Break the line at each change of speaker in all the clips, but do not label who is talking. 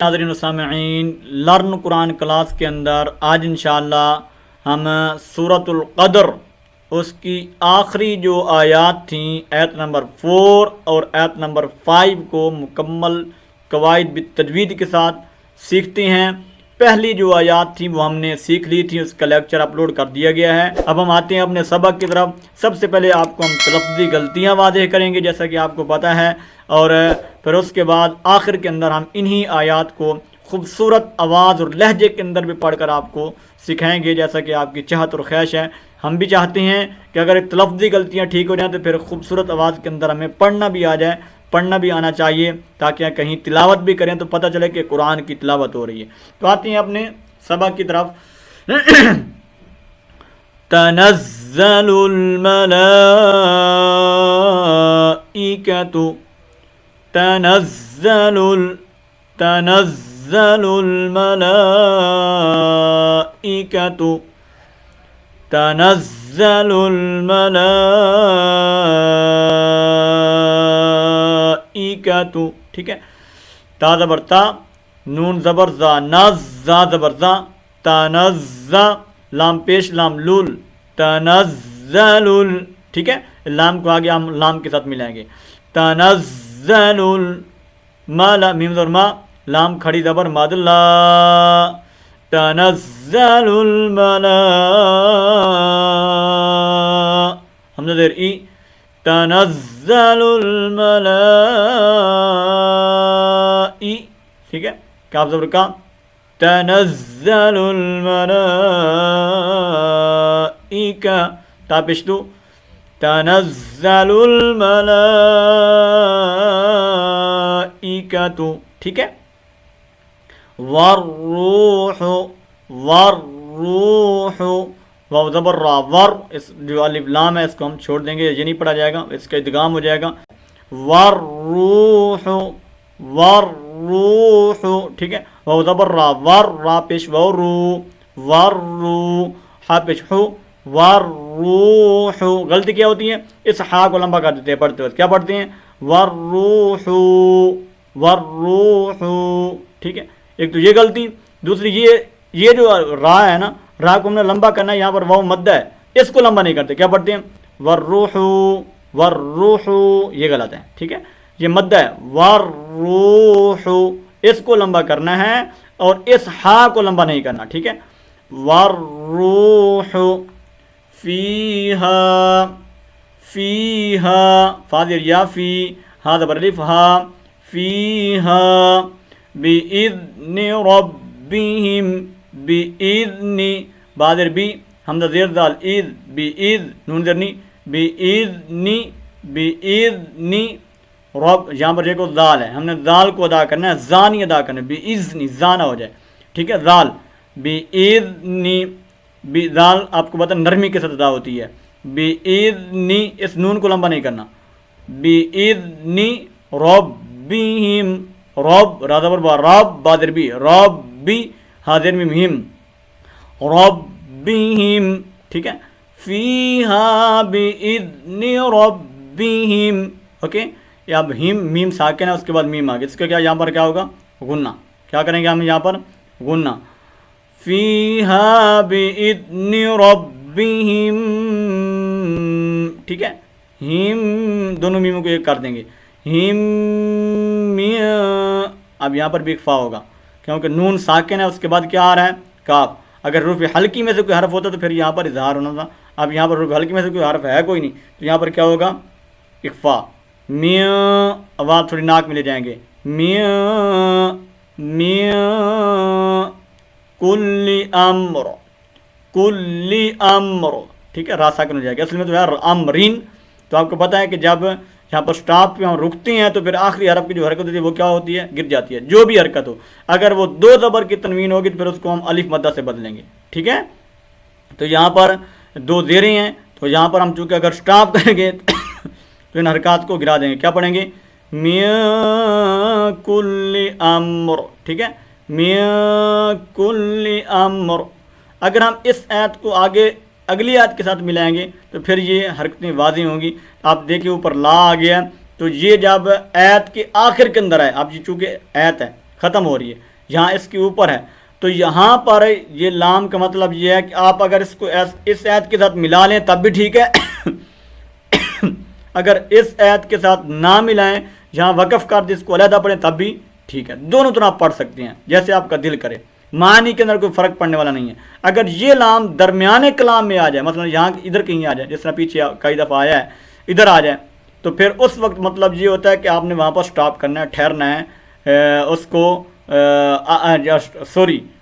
ناظرین و سامعین، لرن قرآن کلاس کے اندر آج انشاءاللہ ہم سورۃ القدر اس کی آخری جو آیات تھیں، آیت نمبر 4 اور آیت نمبر 5 کو مکمل قواعد بالتجوید کے ساتھ سیکھتے ہیں۔ پہلی جو آیات تھی وہ ہم نے سیکھ لی تھی، اس کا لیکچر اپلوڈ کر دیا گیا ہے۔ اب ہم آتے ہیں اپنے سبق کی طرف۔ سب سے پہلے آپ کو ہم تلفظی غلطیاں واضح کریں گے جیسا کہ آپ کو پتہ ہے، اور پھر اس کے بعد آخر کے اندر ہم انہی آیات کو خوبصورت آواز اور لہجے کے اندر بھی پڑھ کر آپ کو سکھائیں گے جیسا کہ آپ کی چاہت اور خواہش ہے۔ ہم بھی چاہتے ہیں کہ اگر تلفظی غلطیاں ٹھیک ہو جائیں تو پھر خوبصورت آواز کے اندر ہمیں پڑھنا بھی آ جائے، پڑھنا بھی آنا چاہیے، تاکہ کہیں تلاوت بھی کریں تو پتہ چلے کہ قرآن کی تلاوت ہو رہی ہے۔ تو آتے ہیں اپنے سبق کی طرف۔ تنزل الملائکۃ تنزل الملائکۃ تنزل الملائکۃ، ٹھیک ہے۔ تا زبر تا، نون زبر زا، نز زا زبر زا، تنزا، لام پیش لام لول، تنزل، ٹھیک ہے۔ لام کو آگے ہم لام کے ساتھ ملائیں گے۔ تنزل الملا، میم زبر ما، لام کھڑی زبر ماد اللہ، تنزل الملا، حمزہ زیر ای، تنزل الملائی، ٹھیک ہے۔ کاف زبر کا، تنزل الملائکہ، تا پشتو، تنزل الملائکۃ، ٹھیک ہے۔ والروح، والروح، واو زبر را، ور، اس جو الف لام ہے اس کو ہم چھوڑ دیں گے، یہ نہیں پڑھا جائے گا، اس کا ادغام ہو جائے گا۔ والروح، والروح، ٹھیک ہے۔ واو زبر را، ور، را پیش واو رو، ورو، ہا پیش ہو، والروح۔ غلطی کیا ہوتی ہے؟ اس ہا کو لمبا کر دیتے ہیں پڑھتے وقت، کیا پڑھتے ہیں؟ والروح، والروح، ٹھیک ہے۔ ایک تو یہ غلطی، دوسری یہ جو را ہے نا، را کو ہم نے لمبا کرنا ہے، یہاں پر واو مدہ ہے، اس کو لمبا نہیں کرتے، کیا پڑھتے ہیں؟ والروح، والروح، یہ غلط ہے، ٹھیک ہے۔ یہ مدہ ہے، والروح، اس کو لمبا کرنا ہے اور اس ہا کو لمبا نہیں کرنا، ٹھیک ہے۔ والروح فیہا، فیہا، فا زیر یا، فی، ہا زبر الف ہا، فیہا بِإِذْنِ رَبِّهِمْ، بِإِذْنِ، با زیر بی، حمزہ زیر دال، اذ، بِإِذْ، نون زیر نی، بِإِذْنِ، بِإِذْنِ رب، یہاں پر دیکھو ذال ہے، ہم نے ذال کو ادا کرنا ہے، زا نہیں ادا کرنا ہے، بِإِذْنِ، زا نہ ہو جائے، ٹھیک ہے۔ ذال، بِإِذْنِ، ذال آپ کو پتہ نرمی کے ساتھ ادا ہوتی ہے، بِإِذْنِ، اس نون کو لمبا نہیں کرنا، بِإِذْنِ رَبِّهِمْ، رب، را زبر با، رب، با زیر بی، ربی، ہا زیر میم ہم، ربہم، ٹھیک ہے۔ فیہا بِإِذْنِ رَبِّهِمْ، اوکے۔ اب ہم، میم ساکن ہے، اس کے بعد میم آگے، اس کا کیا یہاں پر کیا ہوگا؟ غنہ، کیا کریں گے ہم یہاں پر؟ غنہ۔ فیہا بِإِذْنِ رَبِّهِمْ، ٹھیک ہے۔ ہم، دونوں میموں کو ایک کر دیں گے، ہم، اب یہاں پر بھی ایک فا ہوگا کیونکہ نون ساکن ہے، اس کے بعد کیا آ رہا ہے؟ کاف۔ اگر حروف حلقی میں سے کوئی حرف ہوتا تو پھر یہاں پر اظہار ہونا تھا، اب یہاں پر حروف حلقی میں سے کوئی حرف ہے کوئی نہیں، تو یہاں پر کیا ہوگا؟ اخفا، میاں، آواز تھوڑی ناک میں لے جائیں گے، میاں، میاں، کل امر، کل امر، ٹھیک ہے۔ را ساکن ہو جائے گا، اصل میں تو یار امرین، تو آپ کو پتہ ہے کہ جب یہاں پر سٹاپ پہ ہم رکتے ہیں تو پھر آخری حرف کی جو حرکت ہوتی ہے وہ کیا ہوتی ہے؟ گر جاتی ہے، جو بھی حرکت ہو، اگر وہ دو زبر کی تنوین ہوگی تو پھر اس کو ہم الف مدہ سے بدلیں گے، ٹھیک ہے۔ تو یہاں پر دو زیریں ہیں، تو یہاں پر ہم چونکہ اگر سٹاپ کریں گے تو ان حرکات کو گرا دیں گے، کیا پڑھیں گے؟ میاں کل امر، ٹھیک ہے، میاں کل امر۔ اگر ہم اس آیت کو آگے اگلی آیت کے ساتھ ملائیں گے تو پھر یہ حرکتیں واضح ہوں گی۔ آپ دیکھیں اوپر لا آ گیا، تو یہ جب آیت کے آخر کے اندر ہے، اب یہ چونکہ آیت ہے ختم ہو رہی ہے، یہاں اس کے اوپر ہے، تو یہاں پر یہ لام کا مطلب یہ ہے کہ آپ اگر اس کو اس آیت کے ساتھ ملا لیں تب بھی ٹھیک ہے اگر اس آیت کے ساتھ نہ ملائیں، یہاں وقف کر دیں، اس کو علیحدہ پڑھیں تب بھی ٹھیک ہے، دونوں طرح آپ پڑھ سکتے ہیں جیسے آپ کا دل کرے، معنی کے اندر کوئی فرق پڑنے والا نہیں ہے۔ اگر یہ لام درمیانے کلام میں آ جائے، مثلا یہاں ادھر کہیں آ جائے، جس طرح پیچھے کئی دفعہ آیا ہے ادھر آ جائے، تو پھر اس وقت مطلب یہ ہوتا ہے کہ آپ نے وہاں پر سٹاپ کرنا ہے، ٹھہرنا ہے، اس کو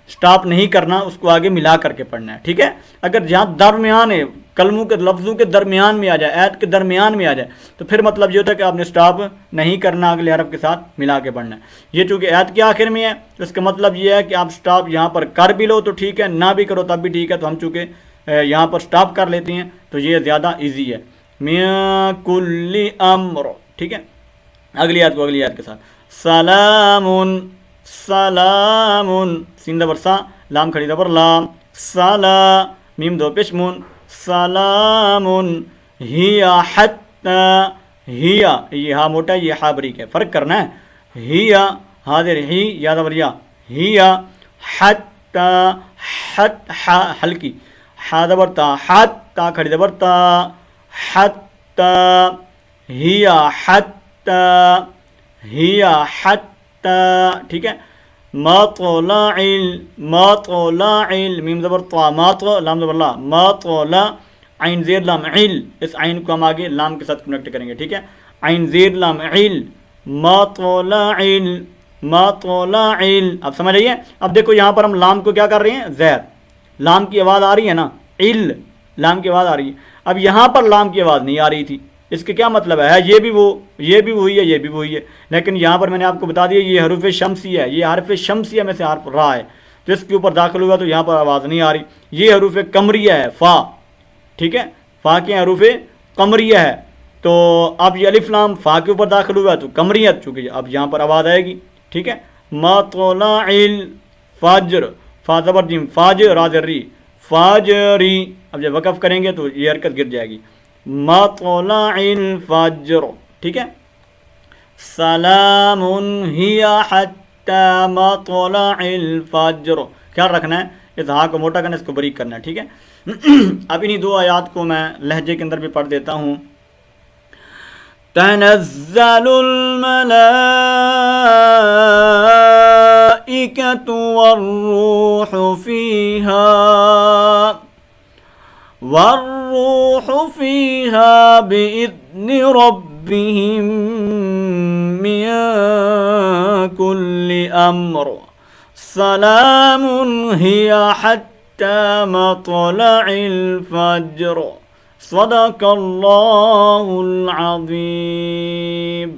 سٹاپ نہیں کرنا، اس کو آگے ملا کر کے پڑھنا ہے، ٹھیک ہے۔ اگر جہاں درمیان ہے، کلموں کے لفظوں کے درمیان میں آ جائے، آیت کے درمیان میں آ جائے، تو پھر مطلب یہ ہوتا ہے کہ آپ نے سٹاپ نہیں کرنا، اگلے حرف کے ساتھ ملا کے پڑھنا ہے۔ یہ چونکہ آیت کے آخر میں ہے، اس کا مطلب یہ ہے کہ آپ سٹاپ یہاں پر کر بھی لو تو ٹھیک ہے، نہ بھی کرو تب بھی ٹھیک ہے، تو ہم چونکہ یہاں پر سٹاپ کر لیتے ہیں تو یہ زیادہ ایزی ہے۔ میاں کل امر، ٹھیک ہے۔ اگلی آیت کے ساتھ سلامن، سلامن، سین زبر سا، لام کھڑی زبر لام، سلا، میم دو پیش مون، سلامن ہی حتی، ہی، یہ ہا موٹا ہے، یہ ہا بریک ہے، فرق کرنا ہے، ہی حاضر ہی یا زبر یا، ہی حتی، حت، ہلکی، ہا زبر تا، حتی کھڑی زبر تا، حتی، ہی حتی، ہی حتی، ٹھیک ہے۔ مطلع، مطلع، میم زبر طا، مطلع، لام زبر لا، مطلع، عین زیر لام عل، اس عین کو ہم آگے لام کے ساتھ کنیکٹ کریں گے، ٹھیک ہے۔ عین زیر لام عل، مطلع، مطلع، اب سمجھ رہی ہے۔ اب دیکھو یہاں پر ہم لام کو کیا کر رہے ہیں، زیر، لام کی آواز آ رہی ہے نا، عل، لام کی آواز آ رہی ہے۔ اب یہاں پر لام کی آواز نہیں آ رہی تھی، اس کے کیا مطلب ہے، یہ بھی وہ، یہ بھی وہی ہے، یہ بھی وہی ہے، لیکن یہاں پر میں نے آپ کو بتا دیا یہ حروف شمسی ہے، یہ حرف شمسیہ میں سے حرف را ہے، تو اس کے اوپر داخل ہوا تو یہاں پر آواز نہیں آ رہی۔ یہ حروف قمریہ ہے، فا، ٹھیک ہے، فا کے حروف قمریہ ہے، تو اب یہ الف لام فا کے اوپر داخل ہوا تو قمریت، چونکہ اب یہاں پر آواز آئے گی، ٹھیک ہے۔ مطلع الفجر، فا زبر جیم، فاجر، را زر ری، فاجری، اب جب وقف کریں گے تو یہ حرکت گر جائے گی، مطلع الفجر، ٹھیک ہے۔ سلام ہی حتی مطلع الفجر، خیال رکھنا ہے، اس ہا کو موٹا کرنا، اس کو بریک کرنا ہے، ٹھیک ہے۔ اب انہی دو آیات کو میں لہجے کے اندر بھی پڑھ دیتا ہوں۔ تنزل الملائکۃ والروح فیہا بإذن ربہم من کل امر سلام ہی حتی مطلع الفجر۔ صدق اللہ العظیم۔